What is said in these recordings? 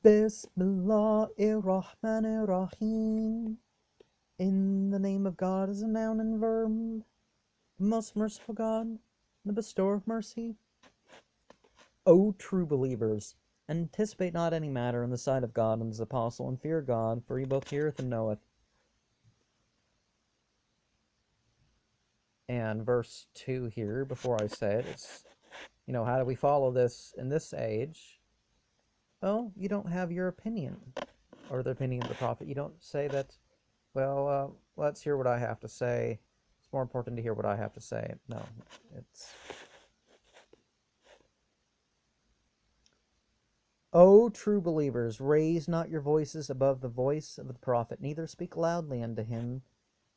Bismillahirrahmanirrahim. In the name of God is a noun and verb, the most merciful God, the bestower of mercy. O true believers, anticipate not any matter in the sight of God and his apostle, and fear God, for he both heareth and knoweth. And verse 2 here, before I say it, it's, how do we follow this in this age? Well, you don't have your opinion, or the opinion of the prophet. You don't say that, let's hear what I have to say. It's more important to hear what I have to say. No, it's... O true believers, raise not your voices above the voice of the prophet, neither speak loudly unto him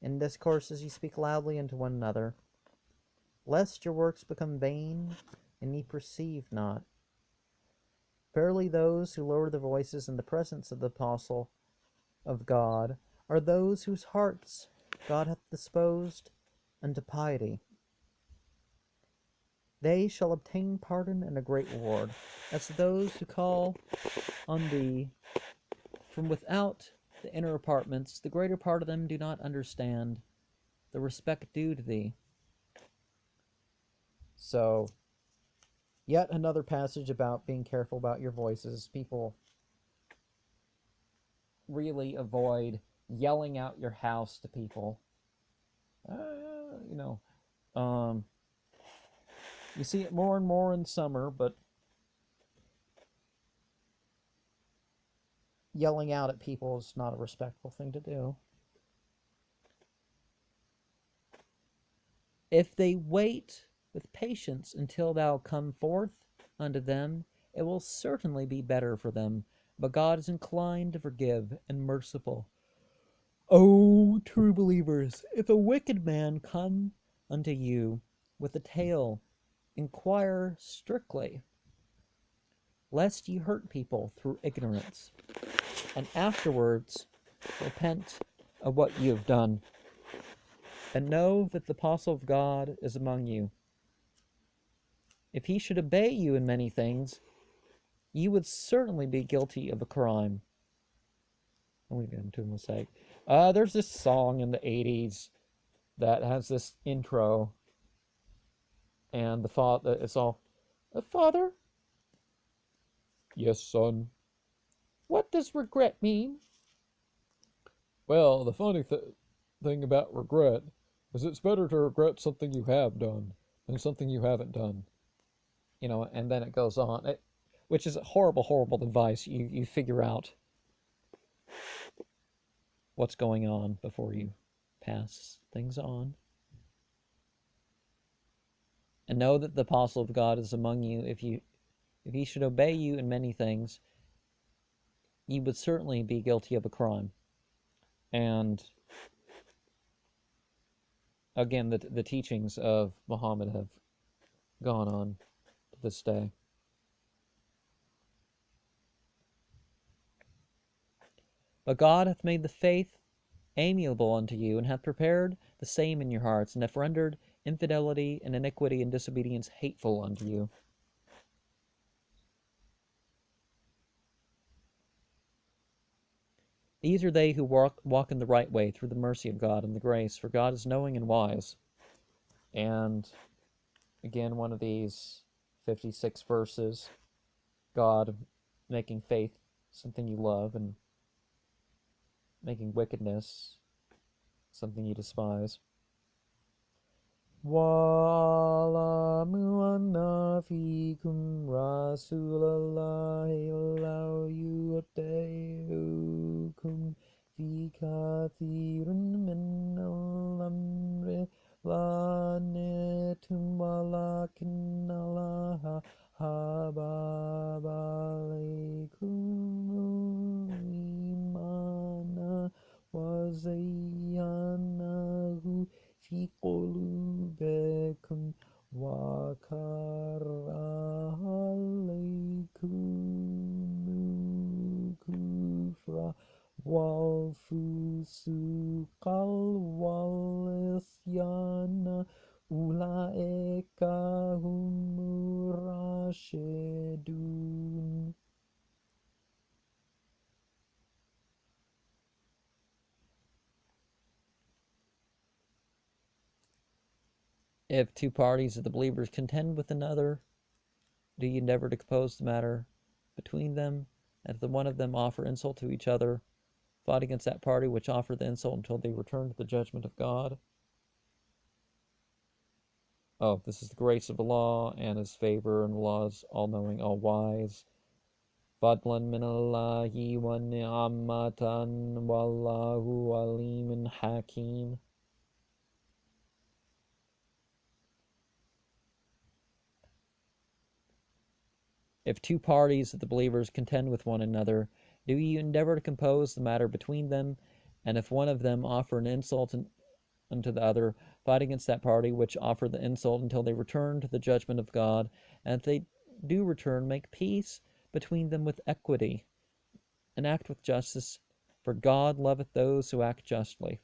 in discourses ye speak loudly unto one another, lest your works become vain, and ye perceive not. Verily those who lower their voices in the presence of the apostle of God are those whose hearts God hath disposed unto piety. They shall obtain pardon and a great reward, as those who call on thee from without the inner apartments. The greater part of them do not understand the respect due to thee. So, yet another passage about being careful about your voices. People really avoid yelling out your house to people. You see it more and more in summer, but yelling out at people is not a respectful thing to do. If they wait with patience until thou come forth unto them, it will certainly be better for them. But God is inclined to forgive and merciful. O true believers, if a wicked man come unto you with a tale, inquire strictly, lest ye hurt people through ignorance, and afterwards repent of what you have done. And know that the apostle of God is among you. If he should obey you in many things, you would certainly be guilty of a crime. I'll leave it to a mistake. There's this song in the 80s that has this intro, and it's all, Father? Yes, son. What does regret mean? Well, the funny thing about regret is it's better to regret something you have done than something you haven't done. And then it goes on, which is horrible, horrible advice. You figure out what's going on before you pass things on. And know that the apostle of God is among you. If he should obey you in many things, you would certainly be guilty of a crime. And again, the teachings of Mohammed have gone on to this day. But God hath made the faith amiable unto you, and hath prepared the same in your hearts, and hath rendered infidelity and iniquity and disobedience hateful unto you. These are they who walk in the right way through the mercy of God and the grace, for God is knowing and wise. And again, one of these 56 verses, God making faith something you love and making wickedness something you despise. وَاعْلَمُوا أَنَّ فِيكُمْ رَسُولَ اللَّهِ لَوْ يُطِيعُكُمْ فِي كَثِيرٍ مِّنَ الْأَمْرِ لَعَنِتُّمْ وَلَكِنَّ اللَّهَ حَبَّبَ إِلَيْكُمُ الْإِيمَانَ وَزَيَّنَهُ في قلوبكم وكره عليكم الكفر والفسوق والعصيان أولئك هم الراشدون. If two parties of the believers contend with another, do ye endeavor to compose the matter between them? And if the one of them offer insult to each other, fight against that party which offered the insult until they return to the judgment of God. Oh, this is the grace of Allah and His favor, and Allah is all-knowing, all-wise. Fadlan min Allahi wa ni'amatan wallahu alimun hakim. If two parties of the believers contend with one another, do ye endeavor to compose the matter between them? And if one of them offer an insult unto the other, fight against that party which offered the insult until they return to the judgment of God. And if they do return, make peace between them with equity, and act with justice, for God loveth those who act justly.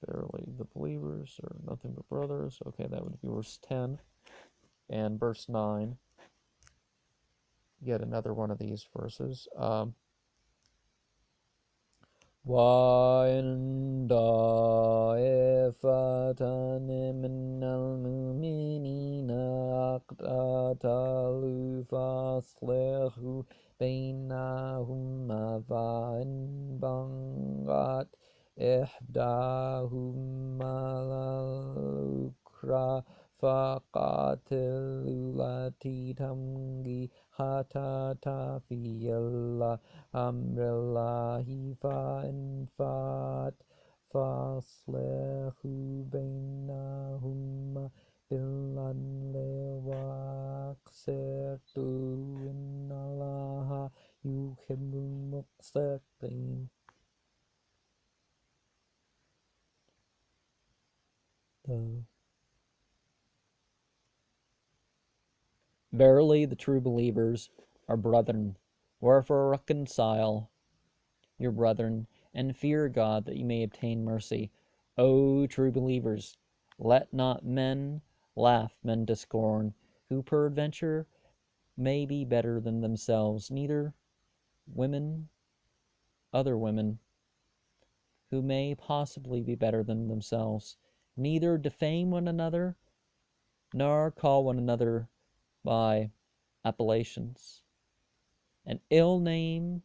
Verily, the believers are nothing but brothers. Okay, that would be verse 10. And verse 9. Yet another one of these verses. وَإِنْ طَائِفَتَانِ مِنَ الْمُؤْمِنِينَ اقْتَتَلُوا فَأَصْلِحُوا بَيْنَهُمَا فَإِنْ بَغَتْ إِحْدَاهُمَا عَلَى الْأُخْرَى فَقَاتِلُوا الَّتِي تَبْغِي حَتَّى تَفِيَ إِلَى أَمْرِ اللَّهِ فَإِنْ فَاءَتْ فَأَصْلِحُوا بَيْنَهُمَا بِالْعَدْلِ وَأَقْسِطُوا إِنَّ اللَّهَ يُحِبُّ الْمُقْسِطِينَ. Verily, the true believers are brethren. Wherefore reconcile your brethren, and fear God, that you may obtain mercy. O true believers, let not men laugh men to scorn, who peradventure may be better than themselves, neither women other women, who may possibly be better than themselves, neither defame one another, nor call one another by appellations. An ill name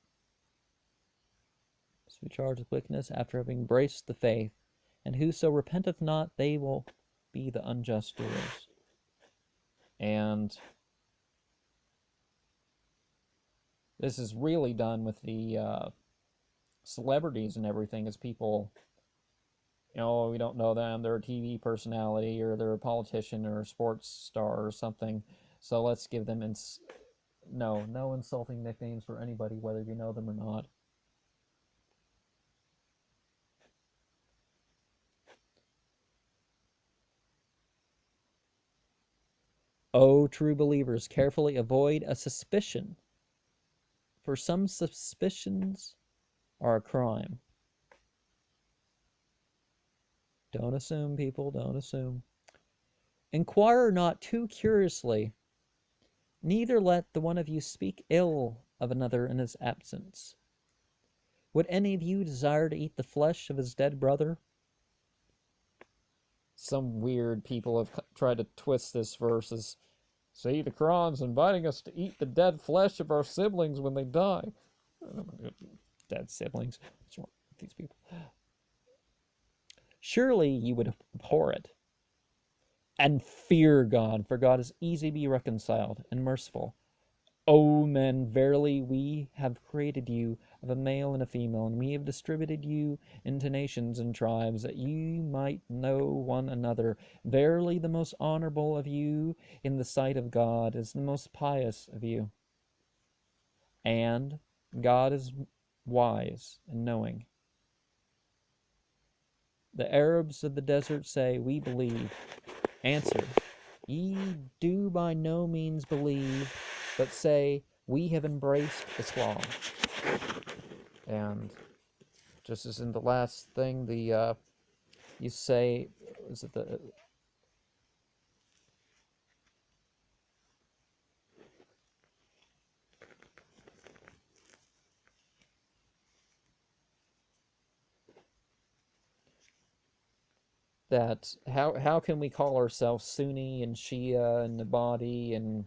is we charge with wickedness after having embraced the faith, and whoso repenteth not, they will be the unjust doers. And this is really done with the celebrities and everything, as people, we don't know them, they're a TV personality, or they're a politician or a sports star or something, so let's give them no insulting nicknames for anybody, whether you know them or not. O true believers, carefully avoid a suspicion, for some suspicions are a crime. Don't assume, people, don't assume. Inquire not too curiously, neither let the one of you speak ill of another in his absence. Would any of you desire to eat the flesh of his dead brother? Some weird people have tried to twist this verse as, see, the Quran's inviting us to eat the dead flesh of our siblings when they die. Dead siblings. What's wrong with these people? Surely you would abhor it and fear God, for God is easy to be reconciled and merciful. O men, verily we have created you of a male and a female, and we have distributed you into nations and tribes, that you might know one another. Verily the most honorable of you in the sight of God is the most pious of you. And God is wise and knowing. The Arabs of the desert say, we believe. Answer, ye do by no means believe, but say, we have embraced Islam. And just as in the last thing, you say, is it the that how can we call ourselves Sunni and Shia and the body and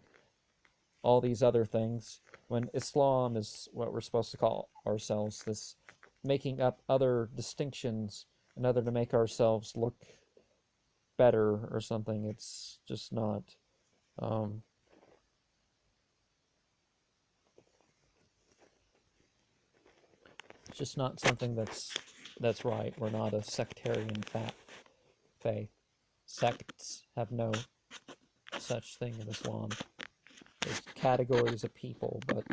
all these other things when Islam is what we're supposed to call ourselves, this making up other distinctions in order to make ourselves look better or something. It's just not it's just not something that's right. We're not a sectarian faith. Sects have no such thing in Islam. There's categories of people, but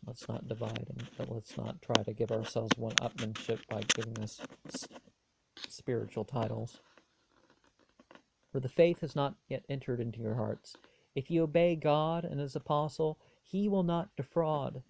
let's not divide and let's not try to give ourselves one-upmanship by giving us spiritual titles. For the faith has not yet entered into your hearts. If you obey God and his apostle, he will not defraud.